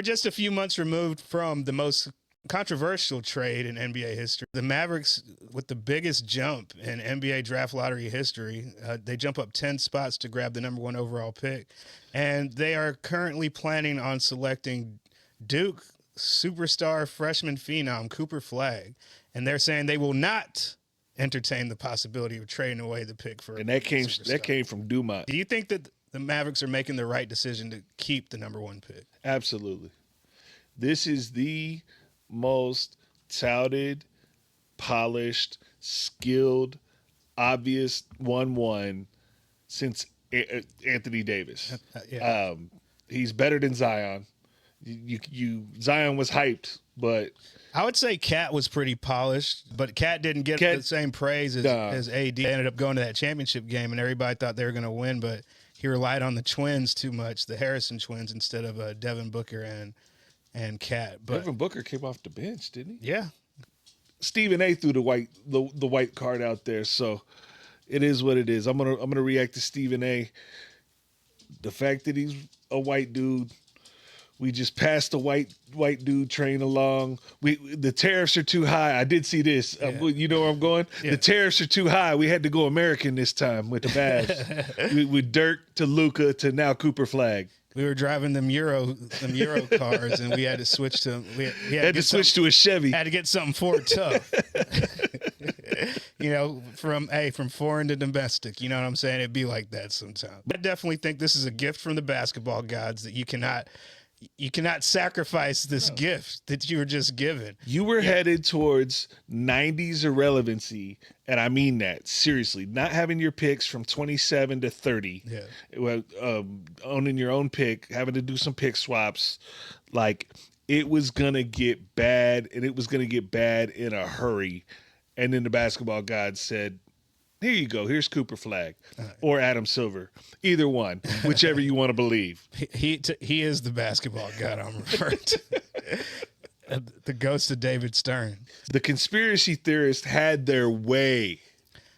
we're just a few months removed from the most controversial trade in NBA history. The Mavericks, with the biggest jump in NBA draft lottery history, they jump up 10 spots to grab the number 1 overall pick. And they are currently planning on selecting Duke superstar freshman phenom Cooper Flagg. And they're saying they will not entertain the possibility of trading away the pick for. And that came from Dumont. Do you think that the Mavericks are making the right decision to keep the number 1 pick? Absolutely. This is the most touted, polished, skilled, obvious 1-1 since Anthony Davis. Yeah. He's better than Zion. Zion was hyped, but I would say Cat was pretty polished, but Cat didn't get the same praise as AD. They ended up going to that championship game, and everybody thought they were going to win, but he relied on the twins too much, the Harrison twins, instead of Devin Booker and Cat. But Devin Booker came off the bench, didn't he? Yeah. Stephen A. threw the white card out there, so it is what it is. I'm gonna react to Stephen A. The fact that he's a white dude. We just passed the white dude train along. The tariffs are too high. I did see this. Yeah. You know where I'm going? Yeah. The tariffs are too high. We had to go American this time with the Mavs. with Dirk to Luka to now Cooper Flagg. We were driving them Euro cars, and we had to switch to we had to switch to a Chevy. Had to get something Ford tough. From foreign to domestic. You know what I'm saying? It'd be like that sometimes. But I definitely think this is a gift from the basketball gods that you cannot sacrifice this gift that you were just given. You were headed towards 90s irrelevancy, and I mean that seriously. Not having your picks from 27 to 30. Yeah. Owning your own pick, having to do some pick swaps. Like, it was going to get bad, and it was going to get bad in a hurry. And then the basketball gods said, here you go. Here's Cooper Flagg or Adam Silver. Either one, whichever you want to believe. He is the basketball god I'm referring to. The ghost of David Stern. The conspiracy theorists had their way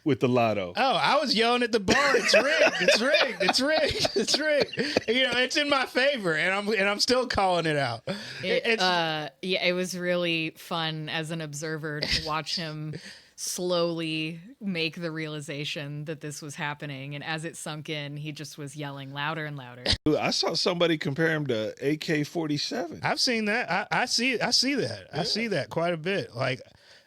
with the lotto. Oh, I was yelling at the bar. It's rigged. It's rigged. It's rigged. It's rigged. It's in my favor, and I'm still calling it out. It was really fun as an observer to watch him slowly make the realization that this was happening, and as it sunk in, he just was yelling louder and louder. I saw somebody compare him to AK-47. I've seen that. I see that. Yeah. I see that quite a bit. Like,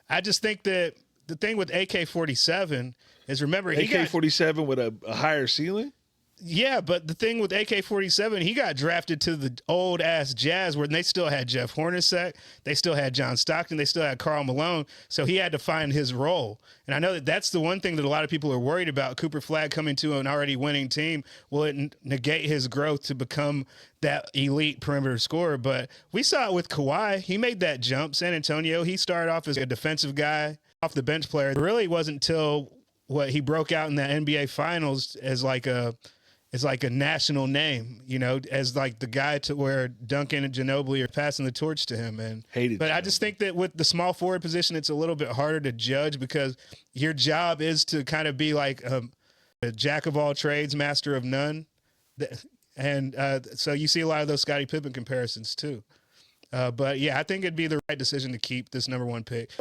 I just think that the thing with AK-47 is, remember, AK-47 with a higher ceiling. Yeah, but the thing with AK-47, he got drafted to the old-ass Jazz where they still had Jeff Hornacek, they still had John Stockton, they still had Karl Malone, so he had to find his role. And I know that that's the one thing that a lot of people are worried about. Cooper Flagg coming to an already winning team, will it negate his growth to become that elite perimeter scorer? But we saw it with Kawhi. He made that jump. San Antonio, he started off as a defensive guy, off the bench player. It really wasn't until he broke out in the NBA Finals as like a national name, as like the guy to where Duncan and Ginobili are passing the torch to him. But I just think that with the small forward position, it's a little bit harder to judge because your job is to kind of be like a jack of all trades, master of none. And so you see a lot of those Scottie Pippen comparisons too. But yeah, I think it'd be the right decision to keep this number 1 pick.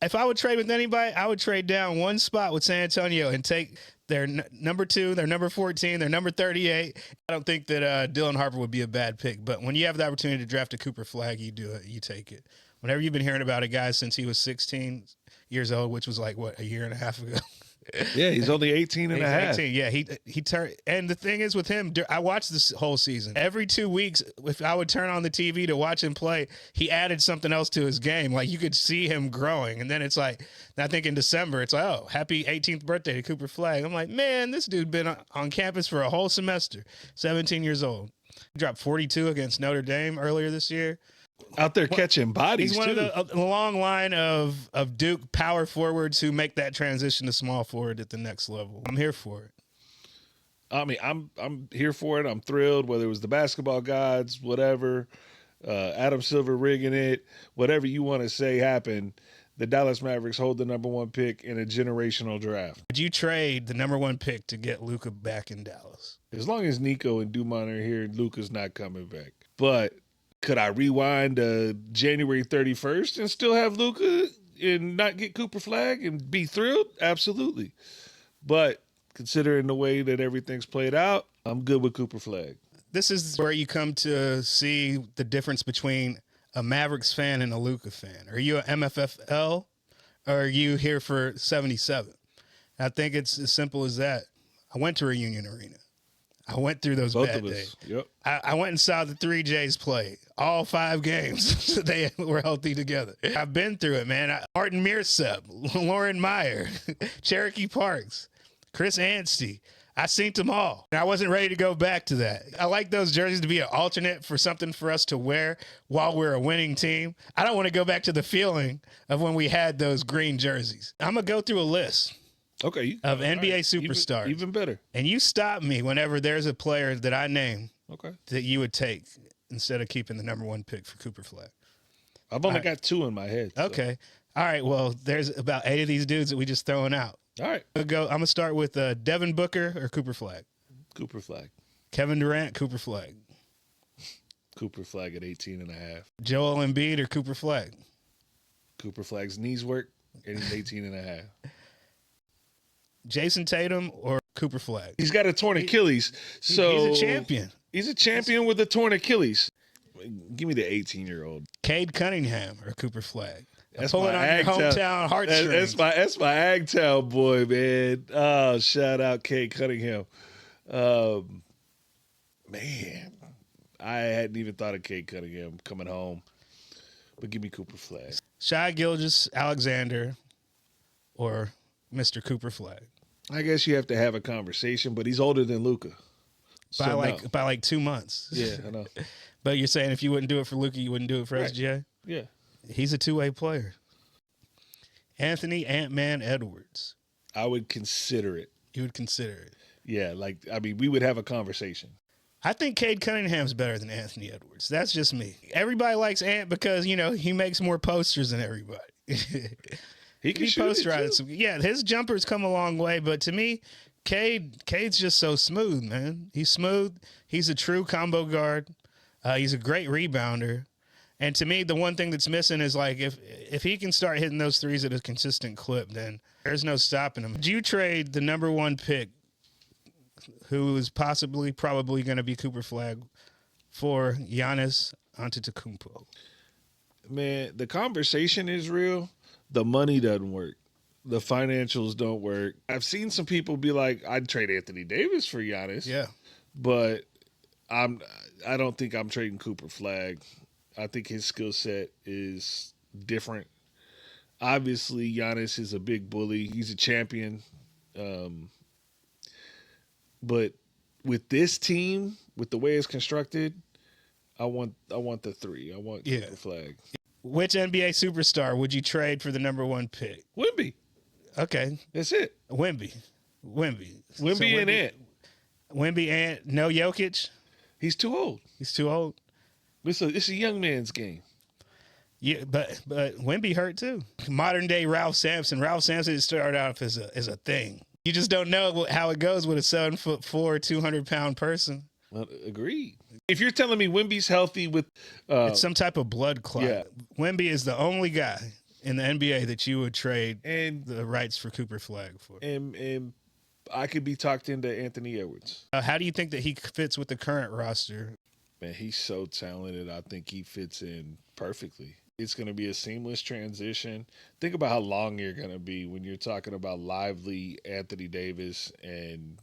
If I would trade with anybody, I would trade down one spot with San Antonio and take their number 2, their number 14, their number 38. I don't think that Dylan Harper would be a bad pick, but when you have the opportunity to draft a Cooper Flagg, you do it. You take it. Whenever you've been hearing about a guy since he was 16 years old, which was like, a year and a half ago. Yeah, he's only 18 and a half. 18, yeah, he turned. And the thing is with him, I watched this whole season. Every 2 weeks, if I would turn on the TV to watch him play, he added something else to his game. Like, you could see him growing. And then it's like, I think in December, it's like, oh, happy 18th birthday to Cooper Flagg. I'm like, man, this dude been on campus for a whole semester, 17 years old. He dropped 42 against Notre Dame earlier this year. Out there catching bodies, he's one of the long line of Duke power forwards who make that transition to small forward at the next level. I'm here for it. I mean, I'm here for it. I'm thrilled, whether it was the basketball gods, whatever, Adam Silver rigging it, whatever you want to say happened. The Dallas Mavericks hold the number 1 pick in a generational draft. Would you trade the number 1 pick to get Luka back in Dallas? As long as Nico and Dumont are here, Luka's not coming back. But Could I rewind January 31st and still have Luka and not get Cooper Flagg and be thrilled? Absolutely. But considering the way that everything's played out, I'm good with Cooper Flagg. This is where you come to see the difference between a Mavericks fan and a Luka fan. Are you an MFFL or are you here for 77? I think it's as simple as that. I went to Reunion Arena. I went through those bad days. Yep. I went and saw the 3 J's play all 5 games. They were healthy together. I've been through it, man. Martin Millsap, Lauren Meyer, Cherokee Parks, Chris Anstey. I seen them all. And I wasn't ready to go back to that. I like those jerseys to be an alternate for something for us to wear while we're a winning team. I don't want to go back to the feeling of when we had those green jerseys. I'm going to go through a list. Okay. Of NBA superstars. Even better. And you stop me whenever there's a player that I name that you would take instead of keeping the number 1 pick for Cooper Flagg. I've only got 2 in my head. So. Okay. All right. Well, there's about 8 of these dudes that we just throwing out. All right. I'm going to start with Devin Booker or Cooper Flagg. Cooper Flagg. Kevin Durant, Cooper Flagg. Cooper Flagg at 18.5. Joel Embiid or Cooper Flagg. Cooper Flagg's knees work and he's 18.5. Jason Tatum or Cooper Flagg. He's got a torn Achilles. So he's a champion. He's a champion with a torn Achilles. Give me the 18-year-old. Cade Cunningham or Cooper Flagg. That's pulling on your hometown heartstrings. That's my Agtown boy, man. Oh, shout out Cade Cunningham. Man, I hadn't even thought of Cade Cunningham coming home. But give me Cooper Flagg. Shai Gilgeous-Alexander or Mr. Cooper Flagg. I guess you have to have a conversation, but he's older than Luka. By like 2 months. Yeah, I know. But you're saying if you wouldn't do it for Luka, you wouldn't do it for Right. SGA? Yeah. He's a 2-way player. Anthony Ant-Man Edwards. I would consider it. You would consider it. Yeah, we would have a conversation. I think Cade Cunningham's better than Anthony Edwards. That's just me. Everybody likes Ant because, he makes more posters than everybody. He can shoot posterize some. Yeah, his jumpers come a long way, but to me, Cade's just so smooth, man. He's smooth. He's a true combo guard. He's a great rebounder. And to me, the one thing that's missing is like if he can start hitting those threes at a consistent clip, then there's no stopping him. Would you trade the number 1 pick, who is probably going to be Cooper Flagg, for Giannis Antetokounmpo? Man, the conversation is real. The money doesn't work. The financials don't work. I've seen some people be like, I'd trade Anthony Davis for Giannis. Yeah. But I don't think I'm trading Cooper Flagg. I think his skill set is different. Obviously, Giannis is a big bully. He's a champion. But with this team, with the way it's constructed, I want the 3. I want Cooper Flagg. Which NBA superstar would you trade for the number 1 pick? Wemby. Okay. That's it. Wemby And Ant. Wemby, Ant, no Jokic? He's too old. He's too old? It's a young man's game. Yeah, but Wemby hurt too. Modern day Ralph Sampson. Ralph Sampson started off as a thing. You just don't know how it goes with a 7'4", 200-pound person. Well, agreed. If you're telling me Wemby's healthy with it's some type of blood clot. Yeah. Wemby is the only guy in the NBA that you would trade and the rights for Cooper Flagg for. And I could be talked into Anthony Edwards. How do you think that he fits with the current roster? Man, he's so talented. I think he fits in perfectly. It's going to be a seamless transition. Think about how long you're going to be when you're talking about lively Anthony Davis and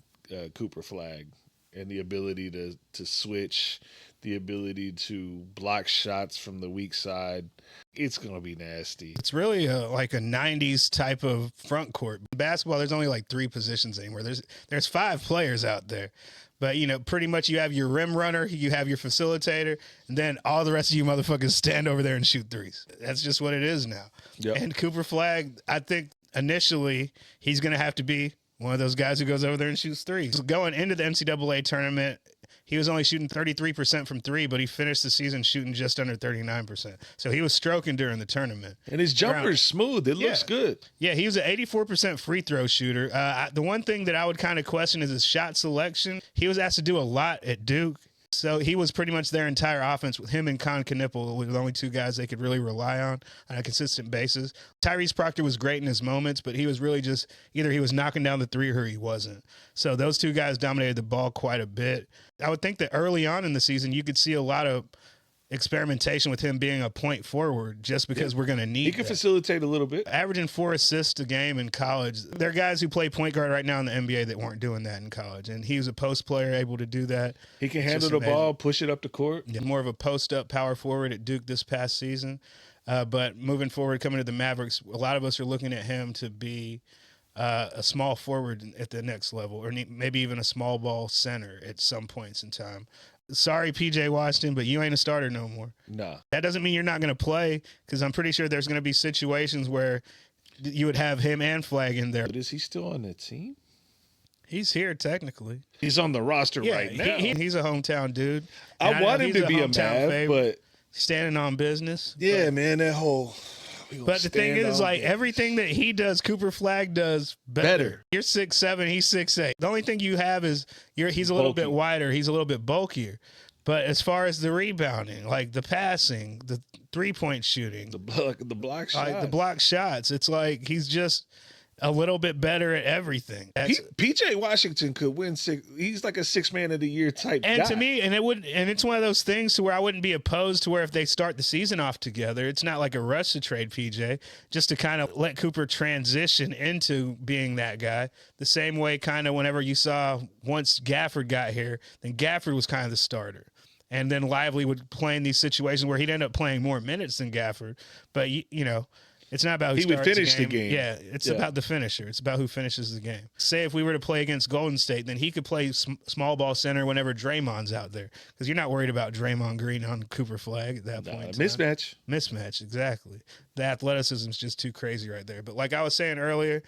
Cooper Flagg, and the ability to switch, the ability to block shots from the weak side. It's going to be nasty. It's really like a 90s type of front court. In basketball, there's only like 3 positions anymore. There's 5 players out there. But, pretty much you have your rim runner, you have your facilitator, and then all the rest of you motherfuckers stand over there and shoot threes. That's just what it is now. Yep. And Cooper Flagg, I think initially he's going to have to be one of those guys who goes over there and shoots threes. Going into the NCAA tournament, he was only shooting 33% from 3, but he finished the season shooting just under 39%. So he was stroking during the tournament. And his jumper is smooth. It looks good. Yeah, he was an 84% free throw shooter. The one thing that I would kind of question is his shot selection. He was asked to do a lot at Duke, So he was pretty much their entire offense with him and Con Knipple were the only two guys they could really rely on a consistent basis. Tyrese Proctor was great in his moments, but he was really just either he was knocking down the three or he wasn't. So those two guys dominated the ball quite a bit. I would think that early on in the season, you could see a lot of experimentation with him being a point forward just because we're going to need He can facilitate a little bit. Averaging 4 assists a game in college. There are guys who play point guard right now in the NBA that weren't doing that in college, and he was a post player able to do that. He can handle the ball, push it up the court. Yeah, more of a post-up power forward at Duke this past season. But moving forward, coming to the Mavericks, a lot of us are looking at him to be a small forward at the next level, or maybe even a small ball center at some points in time. Sorry, PJ Washington, but you ain't a starter no more. No. That doesn't mean you're not going to play, because I'm pretty sure there's going to be situations where you would have him and Flagg in there. But is he still on the team? He's here technically. He's on the roster right now. He's a hometown dude. I want him to be a Mav, but standing on business. Yeah, man, that whole. But the thing is, like, everything that he does, Cooper Flagg does better. You're 6'7", he's 6'8". The only thing you have is he's a little bit wider, he's a little bit bulkier. But as far as the rebounding, like the passing, the three-point shooting, the block shots, the block shots, it's like he's just a little bit better at everything. PJ Washington could win he's like a 6 man of the year type guy. And to me, it's one of those things to where I wouldn't be opposed to where if they start the season off together, it's not like a rush to trade PJ, just to kind of let Cooper transition into being that guy. The same way kind of whenever you saw once Gafford got here, then Gafford was kind of the starter. And then Lively would play in these situations where he'd end up playing more minutes than Gafford. But, you know, it's not about who he would finish the game. Yeah, it's about the finisher. It's about who finishes the game. Say if we were to play against Golden State, then he could play small ball center whenever Draymond's out there, because you're not worried about Draymond Green on Cooper Flagg at that point. Mismatch, exactly. The athleticism is just too crazy right there. But like I was saying earlier,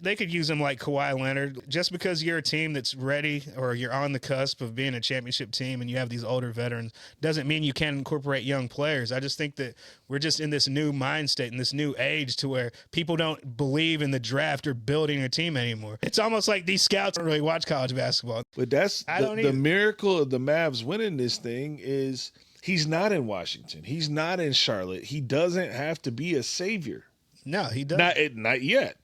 they could use him like Kawhi Leonard. Just because you're a team that's ready or you're on the cusp of being a championship team and you have these older veterans doesn't mean you can't incorporate young players. I just think that we're just in this new mind state, in this new age to where people don't believe in the draft or building a team anymore. It's almost like these scouts don't really watch college basketball. But that's the miracle of the Mavs winning this thing is he's not in Washington. He's not in Charlotte. He doesn't have to be a savior. No, he doesn't. Not yet.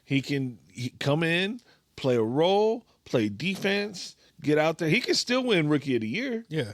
He can come in, play a role, play defense, get out there. He can still win Rookie of the Year. Yeah.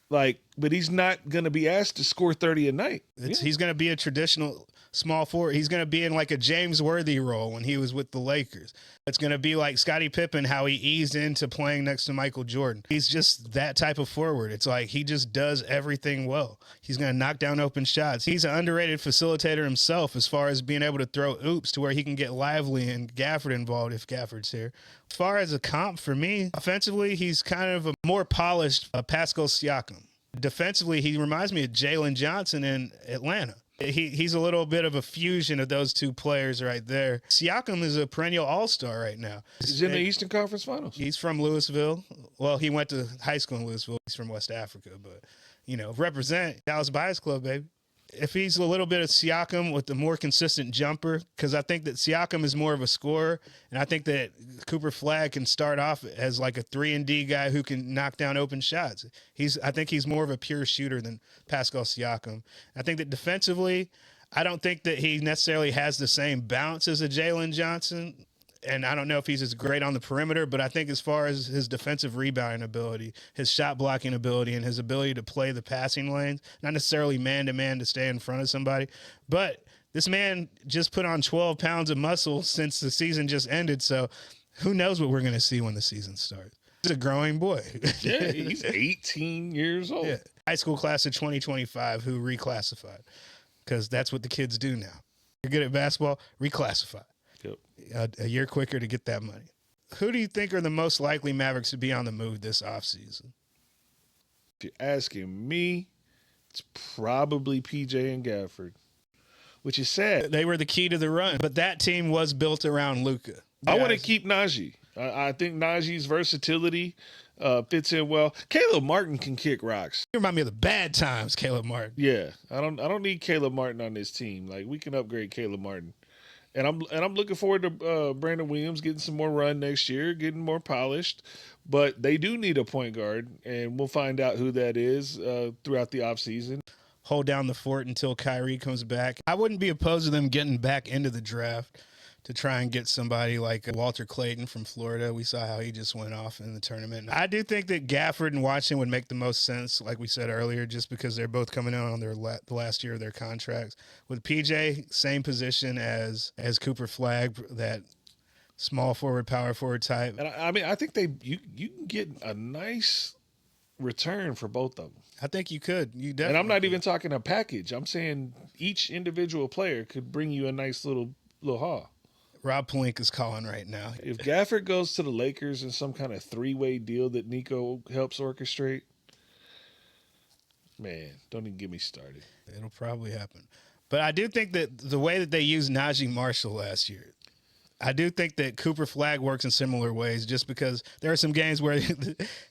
But he's not going to be asked to score 30 a night. He's going to be a traditional small forward. He's going to be in like a James Worthy role when he was with the Lakers. It's going to be like Scottie Pippen, how he eased into playing next to Michael Jordan. He's just that type of forward. It's like he just does everything well. He's going to knock down open shots. He's an underrated facilitator himself as far as being able to throw oops to where he can get Lively and Gafford involved if Gafford's here. As far as a comp for me, offensively, he's kind of a more polished Pascal Siakam. Defensively, he reminds me of Jalen Johnson in Atlanta. He's a little bit of a fusion of those two players right there. Siakam is a perennial all-star right now. He's in the Eastern Conference Finals. He's from Louisville. Well, he went to high school in Louisville. He's from West Africa, but, you know, represent Dallas Buyers Club, baby. If he's a little bit of Siakam with a more consistent jumper, because I think that Siakam is more of a scorer, and I think that Cooper Flagg can start off as like a 3-and-D guy who can knock down open shots. I think he's more of a pure shooter than Pascal Siakam. I think that defensively, I don't think that he necessarily has the same bounce as a Jalen Johnson. And I don't know if he's as great on the perimeter, but I think as far as his defensive rebounding ability, his shot blocking ability, and his ability to play the passing lanes, not necessarily man-to-man to stay in front of somebody, but this man just put on 12 pounds of muscle since the season just ended, so who knows what we're going to see when the season starts. He's a growing boy. Yeah, he's 18 years old. Yeah. High school class of 2025 who reclassified, because that's what the kids do now. You're good at basketball, reclassify. A year quicker to get that money. Who do you think are the most likely Mavericks to be on the move this offseason? If you're asking me, it's probably PJ and Gafford, which is sad. They were the key to the run, but that team was built around Luka. I want to keep Najee. I think Najee's versatility fits in well. Caleb Martin can kick rocks. You remind me of the bad times, Caleb Martin. Yeah, I don't need Caleb Martin on this team. Like, we can upgrade Caleb Martin. And I'm looking forward to Brandon Williams getting some more run next year, getting more polished. But they do need a point guard, and we'll find out who that is throughout the offseason. Hold down the fort until Kyrie comes back. I wouldn't be opposed to them getting back into the draft to try and get somebody like Walter Clayton from Florida. We saw how he just went off in the tournament. I do think that Gafford and Washington would make the most sense, like we said earlier, just because they're both coming out on their the last year of their contracts. With PJ, same position as Cooper Flagg, that small forward, power forward type. And I mean, I think you can get a nice return for both of them. I think you could. You definitely. And I'm not could. even talking a package. I'm saying each individual player could bring you a nice little haul. Rob Pelinka is calling right now. If Gafford goes to the Lakers in some kind of three-way deal that Nico helps orchestrate, man, don't even get me started. It'll probably happen. But I do think that the way that they used Najee Marshall last year, I do think that Cooper Flagg works in similar ways, just because there are some games where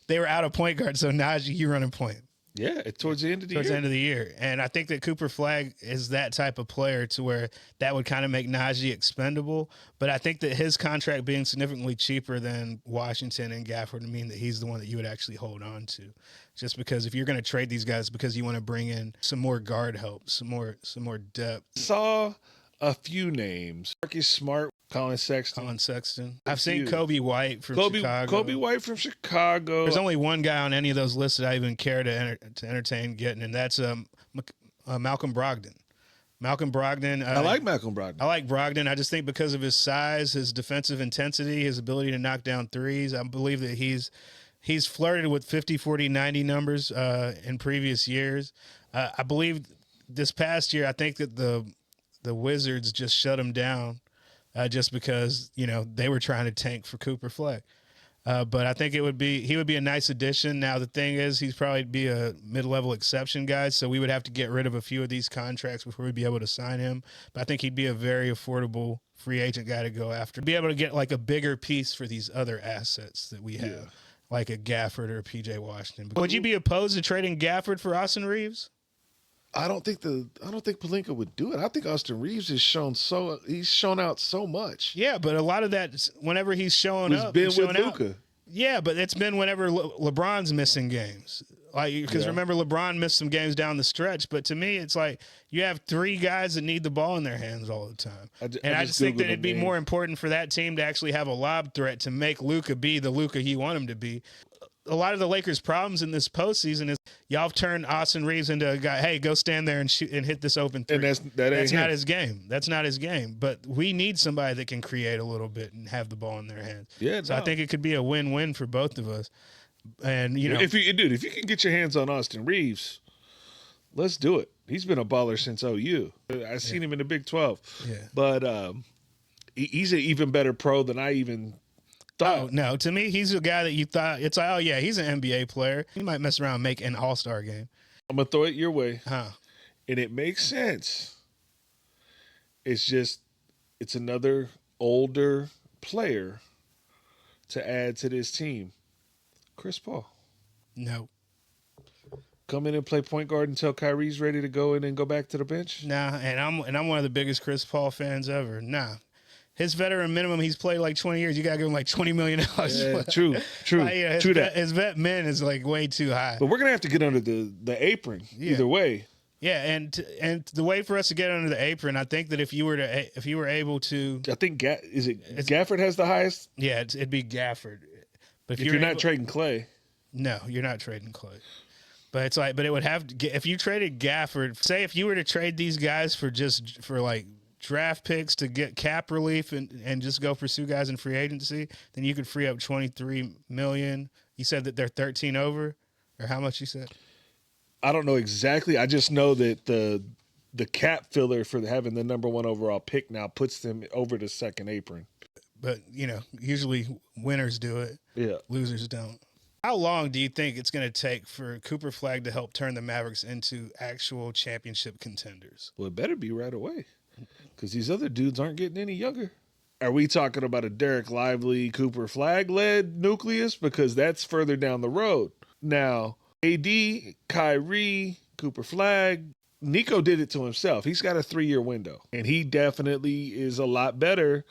they were out of point guard, so Najee, you running point. Yeah, towards the end of the year. Towards the end of the year. And I think that Cooper Flagg is that type of player to where that would kind of make Najee expendable. But I think that his contract being significantly cheaper than Washington and Gafford would mean that he's the one that you would actually hold on to. Just because if you're going to trade these guys, because you want to bring in some more guard help, some more depth. Saw a few names. Marcus Smart, Colin Sexton. I've seen Kobe White from Chicago. Kobe White from Chicago. There's only one guy on any of those lists that I even care to entertain getting, and that's Malcolm Brogdon. Malcolm Brogdon. I like Malcolm Brogdon. I like Brogdon. I just think because of his size, his defensive intensity, his ability to knock down threes, I believe that he's flirted with 50, 40, 90 numbers in previous years. I believe this past year, I think that the Wizards just shut him down just because, they were trying to tank for Cooper Flagg. But I think he would be a nice addition. Now, the thing is, he's probably be a mid-level exception guy, so we would have to get rid of a few of these contracts before we'd be able to sign him. But I think he'd be a very affordable free agent guy to go after. Be able to get like a bigger piece for these other assets that we have, like a Gafford or a PJ Washington. Would you be opposed to trading Gafford for Austin Reeves? I don't think Pelinka would do it. I think Austin Reeves he's shown out so much. Yeah, but a lot of that, whenever he's showing up, been with Luka. Yeah, but it's been whenever LeBron's missing games. Because remember, LeBron missed some games down the stretch. But to me, it's like you have three guys that need the ball in their hands all the time. I just think that it'd be more important for that team to actually have a lob threat to make Luka be the Luka you want him to be. A lot of the Lakers' problems in this postseason is y'all have turned Austin Reeves into a guy, hey, go stand there and shoot and hit this open three. And that's not his game. That's not his game. But we need somebody that can create a little bit and have the ball in their hands. Yeah, so I think it could be a win-win for both of us. And if you can get your hands on Austin Reeves, let's do it. He's been a baller since OU. I've seen him in the Big 12. Yeah. But he's an even better pro than I even thought. Oh, no. To me, he's a guy that you thought, it's like, oh, yeah, he's an NBA player. He might mess around and make an all-star game. I'm going to throw it your way. Huh. And it makes sense. It's another older player to add to this team. Chris Paul. No. Come in and play point guard until Kyrie's ready to go and then go back to the bench? Nah, and I'm one of the biggest Chris Paul fans ever. Nah. His veteran minimum, he's played like 20 years. You got to give him like $20 million. Yeah, true. True that. His vet min is like way too high. But we're going to have to get under the apron either way. Yeah, and the way for us to get under the apron, I think that if you were able to, I think Gafford has the highest. Yeah, it'd be Gafford. But if you're not trading Clay, no, you're not trading Clay. But it's like, but it would have to, if you traded Gafford, say if you were to trade these guys for like draft picks to get cap relief and just go pursue guys in free agency, then you could free up $23 million. You said that they're 13 over, or how much you said? I don't know exactly. I just know that the cap filler for having the number 1 overall pick now puts them over the second apron. But, usually winners do it. Yeah. Losers don't. How long do you think it's going to take for Cooper Flagg to help turn the Mavericks into actual championship contenders? Well, it better be right away because these other dudes aren't getting any younger. Are we talking about a Derek Lively, Cooper Flagg-led nucleus? Because that's further down the road. Now, AD, Kyrie, Cooper Flagg, Nico did it to himself. He's got a 3-year window, and he definitely is a lot better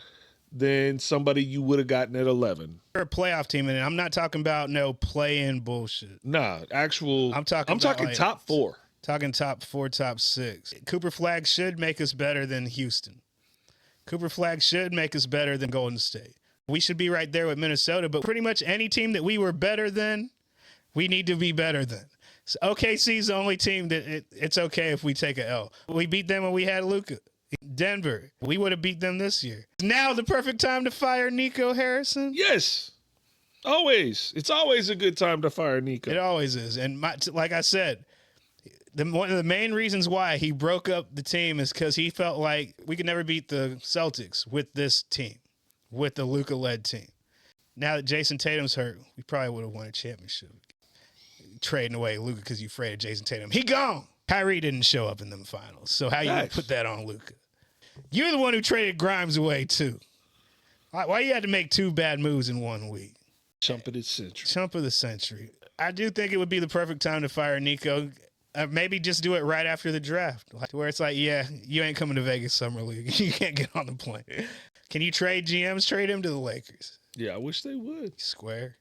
than somebody you would have gotten at 11. We're a playoff team, and I'm not talking about no play-in bullshit. Nah, actual. I'm talking like, top 4. Talking top 4, top 6. Cooper Flagg should make us better than Houston. Cooper Flagg should make us better than Golden State. We should be right there with Minnesota, but pretty much any team that we were better than, we need to be better than. So OKC's the only team that it's okay if we take a L. We beat them when we had Luka. Denver, we would have beat them this year. Now the perfect time to fire Nico Harrison? Yes. Always. It's always a good time to fire Nico. It always is. And like I said, one of the main reasons why he broke up the team is because he felt like we could never beat the Celtics with this team, with the Luka-led team. Now that Jason Tatum's hurt, we probably would have won a championship. Trading away Luka because you're afraid of Jason Tatum. He gone. Kyrie didn't show up in them finals. So how you put that on Luka? You're the one who traded Grimes away, too. Why you had to make 2 bad moves in 1 week? Chump of the century. Chump of the century. I do think it would be the perfect time to fire Nico. Maybe just do it right after the draft, where it's like, yeah, you ain't coming to Vegas Summer League. You can't get on the plane. Can you trade GMs? Trade him to the Lakers. Yeah, I wish they would. Square.